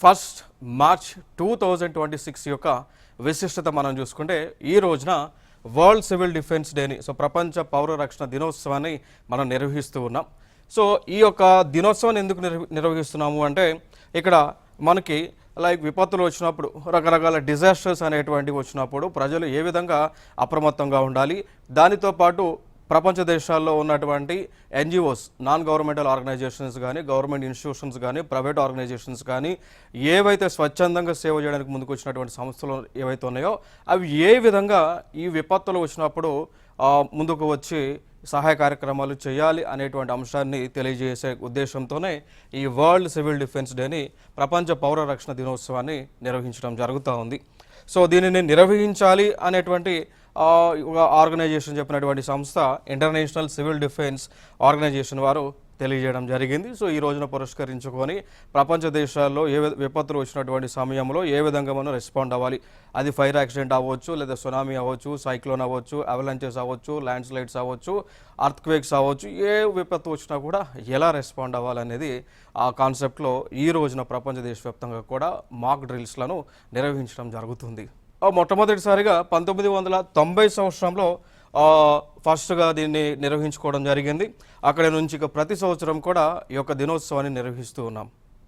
First March 2026 యొక్క విశిష్టత మనం చూసుకుంటే ఈ రోజున వరల్డ్ సివిల్ డిఫెన్స్ డేని ప్రపంచ పౌర రక్షణ దినోత్సవాన్ని మనం నిర్వహిస్తూ ఉన్నాం. ఈ యొక్క దినోత్సవాన్ని ఎందుకు నిర్వహిస్తున్నాము అంటే ఇక్కడ మనకి విపత్తులు వచ్చినప్పుడు రకరకాల డిజాస్టర్స్ అనేటువంటివి వచ్చినప్పుడు ప్రజలు ఏ విధంగా అప్రమత్తంగా ఉండాలి, దానితో పాటు ప్రపంచ దేశాల్లో ఉన్నటువంటి ఎన్జిఓస్, నాన్ గవర్నమెంటల్ ఆర్గనైజేషన్స్ కానీ, గవర్నమెంట్ ఇన్స్టిట్యూషన్స్ కానీ, ప్రైవేట్ ఆర్గనైజేషన్స్ కానీ ఏవైతే స్వచ్ఛందంగా సేవ చేయడానికి ముందుకు వచ్చినటువంటి సంస్థలు ఏవైతే ఉన్నాయో అవి ఏ విధంగా ఈ విపత్తులు వచ్చినప్పుడు ముందుకు వచ్చి సహాయ కార్యక్రమాలు చేయాలి అనేటువంటి అంశాన్ని తెలియజేసే ఉద్దేశంతోనే ఈ వరల్డ్ సివిల్ డిఫెన్స్ డేని ప్రపంచ పౌర రక్షణ దినోత్సవాన్ని నిర్వహించడం జరుగుతూ ఉంది. దీనిని నిర్వహించాలి అనేటువంటి ఆర్గనైజేషన్ చెప్పినటువంటి సంస్థ ఇంటర్నేషనల్ సివిల్ డిఫెన్స్ ఆర్గనైజేషన్ వారు తెలియజేయడం జరిగింది. ఈ రోజున పురస్కరించుకొని ప్రపంచ దేశాల్లో ఏ విపత్తులు వచ్చినటువంటి సమయంలో ఏ విధంగా మనం రెస్పాండ్ అవ్వాలి, అది ఫైర్ యాక్సిడెంట్ అవ్వచ్చు, లేదా సునామీ అవ్వచ్చు, సైక్లోన్ అవ్వచ్చు, అవలాంచెస్ అవ్వచ్చు, ల్యాండ్ స్లైడ్స్ అవ్వచ్చు, అర్త్క్వేక్స్ అవ్వచ్చు, ఏ విపత్తు వచ్చినా కూడా ఎలా రెస్పాండ్ అవ్వాలనేది ఆ కాన్సెప్ట్లో ఈ రోజున ప్రపంచ దేశవ్యాప్తంగా కూడా మాక్ డ్రిల్స్లను నిర్వహించడం జరుగుతుంది. మొట్టమొదటిసారిగా 1990 సంవత్సరంలో ఫస్ట్గా దీన్ని నిర్వహించుకోవడం జరిగింది. అక్కడి నుంచి ప్రతి సంవత్సరం కూడా ఈ యొక్క దినోత్సవాన్ని నిర్వహిస్తూ ఉన్నాం.